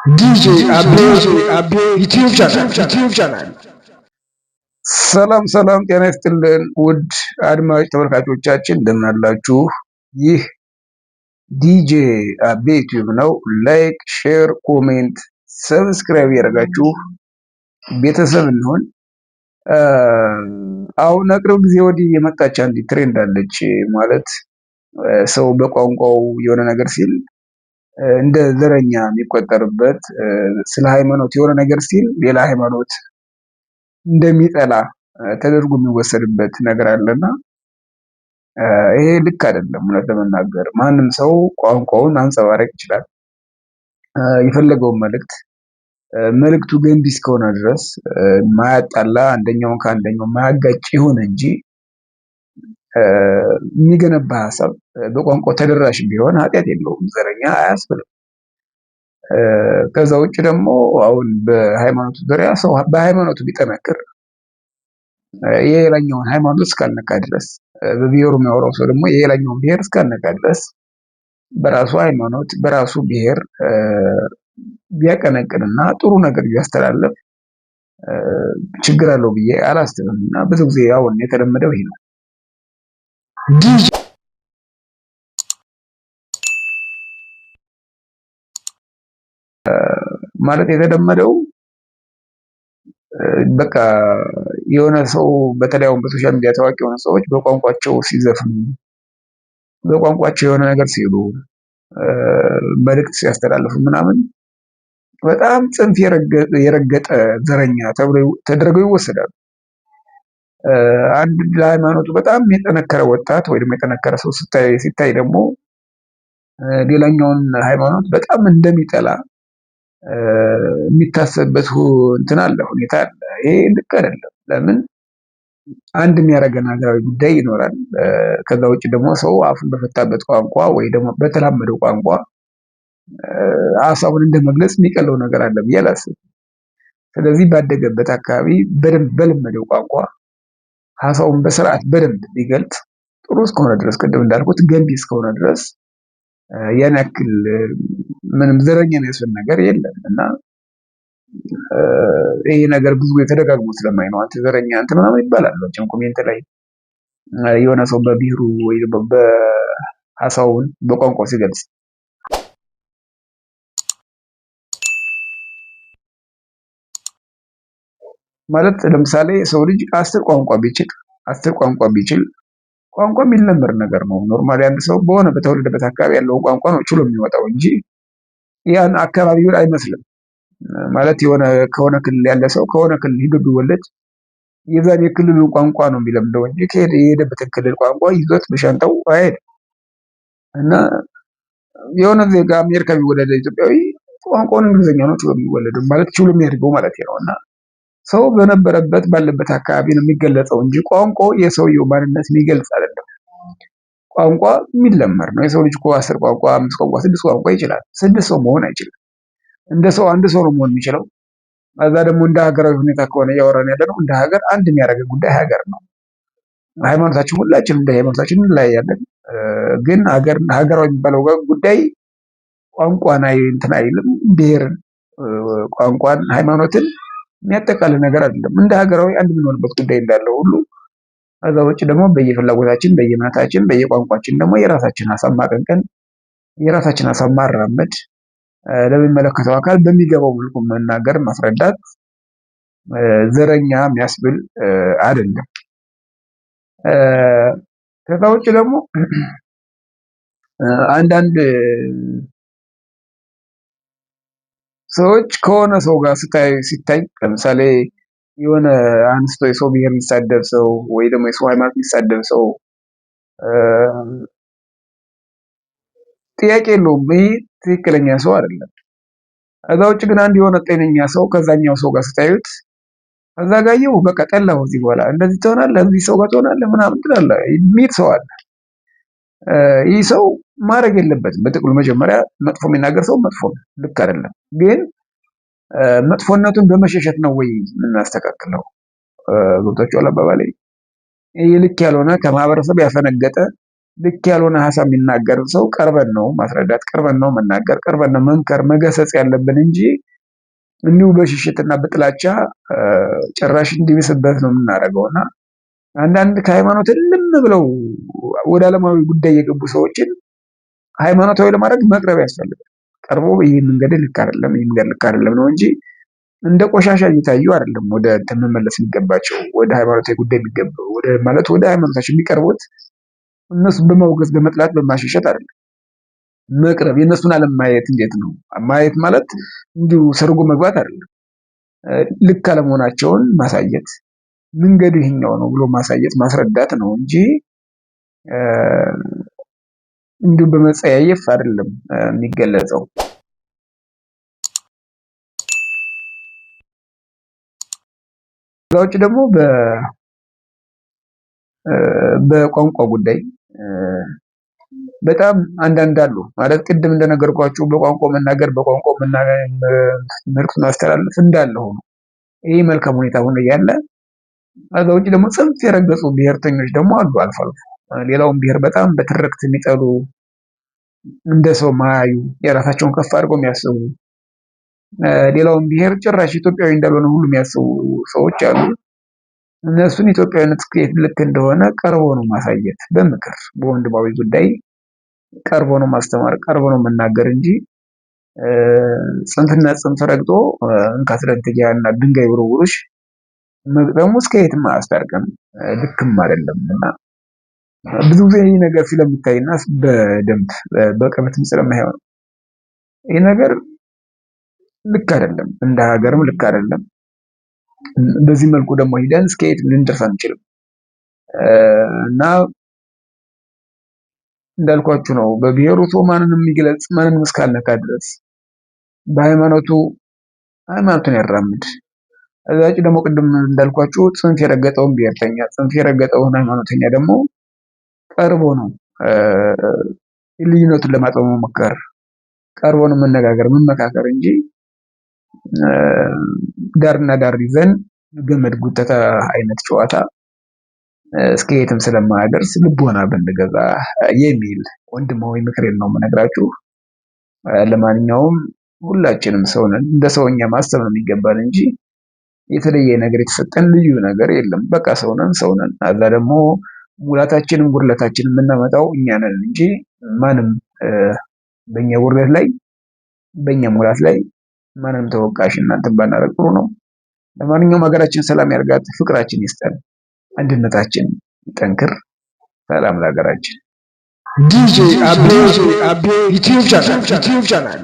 ዲጄ አቤ ዩቲዩብ ቻናል። ሰላም ሰላም፣ ጤና ይስጥልን ውድ አድማጭ ተመልካቾቻችን እንደምን አላችሁ? ይህ ዲጄ አቤ ዩቲዩብ ነው። ላይክ፣ ሼር፣ ኮሜንት፣ ሰብስክራይብ ያደረጋችሁ ቤተሰብ እንሆን። አሁን ቅርብ ጊዜ ወዲህ የመጣች አንድ ትሬንድ አለች። ማለት ሰው በቋንቋው የሆነ ነገር ሲል እንደ ዘረኛ የሚቆጠርበት፣ ስለ ሃይማኖት የሆነ ነገር ሲል ሌላ ሃይማኖት እንደሚጠላ ተደርጎ የሚወሰድበት ነገር አለና ይሄ ልክ አይደለም። እውነት ለመናገር ማንም ሰው ቋንቋውን አንጸባረቅ ይችላል። የፈለገውን መልእክቱ ገንቢ እስከሆነ ድረስ ማያጣላ፣ አንደኛውን ከአንደኛው ማያጋጭ ይሁን እንጂ የሚገነባ ሀሳብ በቋንቋው ተደራሽ ቢሆን ኃጢአት የለውም፣ ዘረኛ አያስብልም። ከዛ ውጭ ደግሞ አሁን በሃይማኖቱ ዙሪያ ሰው በሃይማኖቱ ቢጠነክር የሌላኛውን ሃይማኖት እስካልነካ ድረስ፣ በብሔሩ የሚያወራው ሰው ደግሞ የሌላኛውን ብሔር እስካልነካ ድረስ በራሱ ሃይማኖት በራሱ ብሔር ቢያቀነቅንና ጥሩ ነገር ቢያስተላልፍ ችግር አለው ብዬ አላስብም። እና ብዙ ጊዜ አሁን የተለመደው ይሄ ነው። ማለት የተለመደው በቃ የሆነ ሰው በተለይ አሁን በሶሻል ሚዲያ ታዋቂ የሆነ ሰዎች በቋንቋቸው ሲዘፍኑ፣ በቋንቋቸው የሆነ ነገር ሲሉ፣ መልእክት ሲያስተላልፉ ምናምን በጣም ጽንፍ የረገጠ ዘረኛ ተደርገው ይወሰዳሉ። አንድ ለሃይማኖቱ በጣም የጠነከረ ወጣት ወይ ደግሞ የጠነከረ ሰው ሲታይ ደግሞ ሌላኛውን ሃይማኖት በጣም እንደሚጠላ የሚታሰብበት እንትን አለ፣ ሁኔታ አለ። ይሄ ልክ አይደለም። ለምን አንድ የሚያደርገን ሀገራዊ ጉዳይ ይኖራል። ከዛ ውጭ ደግሞ ሰው አፉን በፈታበት ቋንቋ ወይ ደግሞ በተላመደው ቋንቋ ሀሳቡን እንደመግለጽ የሚቀለው ነገር አለ ብዬ አላስብም። ስለዚህ ባደገበት አካባቢ በደንብ በለመደው ቋንቋ ሀሳቡን በስርዓት በደንብ ቢገልጽ ጥሩ እስከሆነ ድረስ፣ ቅድም እንዳልኩት ገንቢ እስከሆነ ድረስ ያን ያክል ምንም ዘረኛ የሚያስብል ነገር የለም። እና ይሄ ነገር ብዙ የተደጋግሞ ስለማይ ነው አንተ ዘረኛ እንትን ምናምን ይባላል። ወጭም ኮሜንት ላይ የሆነ ሰው በብሔሩ ወይ በሀሳቡን በቋንቋው ሲገልጽ ማለት ለምሳሌ ሰው ልጅ 10 ቋንቋ ቢችል ቋንቋ የሚለመድ ነገር ነው። ኖርማሊ አንድ ሰው በሆነ በተወለደበት አካባቢ ያለውን ቋንቋ ነው ችሎ የሚወጣው እንጂ ያን አካባቢውን አይመስልም። ማለት ከሆነ ክልል ያለ ሰው ከሆነ ክልል ሂዶ ቢወለድ የዛን የክልሉን ቋንቋ ነው የሚለምደው እንጂ የሄደበትን ክልል ቋንቋ ይዞት በሻንጣው አይሄድም። እና የሆነ ዜጋ አሜሪካ ቢወለድ ኢትዮጵያዊ ቋንቋውን እንግሊዝኛ ነው ችሎ የሚወለደው ማለት ችሎ የሚያድገው ማለት ነው። እና ሰው ባለበት አካባቢ ነው የሚገለጸው እንጂ ቋንቋው የሰውየው ማንነት የሚገልጽ አይደለም። ቋንቋ የሚለመድ ነው። የሰው ልጅ እኮ 10 ቋንቋ፣ 5 ቋንቋ፣ 6 ቋንቋ ይችላል። 6 ሰው መሆን አይችልም። እንደ ሰው አንድ ሰው ነው መሆን የሚችለው። ከዛ ደግሞ እንደ ሀገራዊ ሁኔታ ከሆነ እያወራን ያለ ነው። እንደ ሀገር አንድ የሚያደርገን ጉዳይ ሀገር ነው። ሃይማኖታችን ሁላችንም እንደ ሃይማኖታችን እንለያያለን። ግን ሀገራዊ የሚባለው ጉዳይ ቋንቋን እንትን አይልም። ብሔርን፣ ቋንቋን፣ ሃይማኖትን የሚያጠቃልል ነገር አይደለም። እንደ ሀገራዊ አንድ የምንሆንበት ጉዳይ እንዳለው ሁሉ ከዛ ውጭ ደግሞ በየፍላጎታችን፣ በየእምነታችን፣ በየቋንቋችን ደግሞ የራሳችን ሀሳብ ማቀንቀን፣ የራሳችን ሀሳብ ማራመድ፣ ለሚመለከተው አካል በሚገባው መልኩ መናገር፣ ማስረዳት ዘረኛ የሚያስብል አይደለም። ከዛ ውጭ ደግሞ አንዳንድ ሰዎች ከሆነ ሰው ጋር ሲታይ ለምሳሌ የሆነ አንስቶ የሰው ብሔር የሚሳደብ ሰው ወይ ደግሞ የሰው ሃይማኖት የሚሳደብ ሰው ጥያቄ የለውም፣ ይህ ትክክለኛ ሰው አይደለም። ከዛ ውጭ ግን አንድ የሆነ ጤነኛ ሰው ከዛኛው ሰው ጋር ስታዩት ከዛ ጋየው በቃ ጠላው፣ እዚህ በኋላ እንደዚህ ትሆናለህ፣ እዚህ ሰው ጋር ትሆናለህ ምናምን ትላለህ የሚል ሰው አለ። ይህ ሰው ማድረግ የለበትም። በጥቅሉ መጀመሪያ መጥፎ የሚናገር ሰው መጥፎ ነው፣ ልክ አይደለም። ግን መጥፎነቱን በመሸሸት ነው ወይ የምናስተካክለው? ገብታችኋል አባባሌ? ይህ ልክ ያልሆነ ከማህበረሰብ ያፈነገጠ ልክ ያልሆነ ሀሳብ የሚናገር ሰው ቀርበን ነው ማስረዳት፣ ቀርበን ነው መናገር፣ ቀርበን ነው መምከር፣ መገሰጽ ያለብን እንጂ እንዲሁ በሽሽትና በጥላቻ ጭራሽ እንዲብስበት ነው የምናደርገው። እና አንዳንድ ከሃይማኖት እልም ብለው ወደ ዓለማዊ ጉዳይ የገቡ ሰዎችን ሃይማኖታዊ ለማድረግ መቅረብ ያስፈልጋል። ቀርቦ ይህ መንገድ ልክ አይደለም፣ ይህ መንገድ ልክ አይደለም ነው እንጂ እንደ ቆሻሻ እየታዩ አይደለም ወደ እንትን መመለስ የሚገባቸው። ወደ ሃይማኖታዊ ጉዳይ የሚገባው ወደ ሃይማኖታቸው የሚቀርቡት እነሱ በማውገዝ በመጥላት በማሸሸት አይደለም። መቅረብ የእነሱን ዓለም ማየት እንዴት ነው? ማየት ማለት እንዲሁ ሰርጎ መግባት አይደለም። ልክ አለመሆናቸውን ማሳየት፣ መንገዱ ይሄኛው ነው ብሎ ማሳየት ማስረዳት ነው እንጂ እንዲሁ በመጸያየፍ አይደለም የሚገለጸው። ከዛ ውጭ ደግሞ በቋንቋ ጉዳይ በጣም አንዳንድ አሉ ማለት ቅድም እንደነገርኳችሁ በቋንቋ መናገር መልዕክት ማስተላለፍ እንዳለ ሆኖ ይህ መልካም ሁኔታ ሆኖ እያለ ከዛ ውጭ ደግሞ ጽንፍ የረገጹ ብሔርተኞች ደግሞ አሉ አልፎ አልፎ ሌላውን ብሔር በጣም በትርክት የሚጠሉ እንደ ሰው ማያዩ የራሳቸውን ከፍ አድርገው የሚያስቡ ሌላውን ብሔር ጭራሽ ኢትዮጵያዊ እንዳልሆነ ሁሉ የሚያስቡ ሰዎች አሉ። እነሱን ኢትዮጵያዊነት ልክ እንደሆነ ቀርቦ ነው ማሳየት፣ በምክር በወንድማዊ ጉዳይ ቀርቦ ነው ማስተማር፣ ቀርቦ ነው መናገር እንጂ ጽንፍና ጽንፍ ረግጦ እንካስለንትያ እና ድንጋይ ውርውሮች መግጠሙ እስከ የትም አያስታርቅም፣ ልክም አይደለም። እና ብዙ ጊዜ ይህ ነገር ስለሚታይና በደንብ በቅርበትም ስለማይሆን ይህ ነገር ልክ አይደለም፣ እንደ ሀገርም ልክ አይደለም። በዚህ መልኩ ደግሞ ሂደን እስከ የት ልንደርስ አንችልም። እና እንዳልኳችሁ ነው በብሔሩ ሰው ማንንም የሚገለጽ ማንንም እስካልነካ ድረስ ሃይማኖቱን ያራምድ። ከዛ ውጭ ደግሞ ቅድም እንዳልኳችሁ ጽንፍ የረገጠውን ብሔርተኛ፣ ጽንፍ የረገጠውን ሃይማኖተኛ ደግሞ ቀርቦ ነው ልዩነቱን ለማጥበብ መሞከር፣ ቀርቦ ነው መነጋገር መመካከር እንጂ ዳርና ዳር ይዘን ገመድ ጉተታ አይነት ጨዋታ እስከ የትም ስለማያደርስ ልቦና ብንገዛ የሚል ወንድማዊ ምክሬን ነው የምነግራችሁ። ለማንኛውም ሁላችንም ሰው ነን፣ እንደ ሰውኛ ማሰብ ነው የሚገባን እንጂ የተለየ ነገር የተሰጠን ልዩ ነገር የለም። በቃ ሰው ነን። እዛ ደግሞ ሙላታችንም ጉድለታችንም የምናመጣው እኛ ነን እንጂ ማንም በእኛ ጉድለት ላይ በእኛ ሙላት ላይ ማንም ተወቃሽ እናንተን ባናደርግ ጥሩ ነው። ለማንኛውም ሀገራችን ሰላም ያርጋት፣ ፍቅራችን ይስጠን፣ አንድነታችን ይጠንክር። ሰላም ለሀገራችን። ዲጄ አቤ ዩቲዩብ ቻናል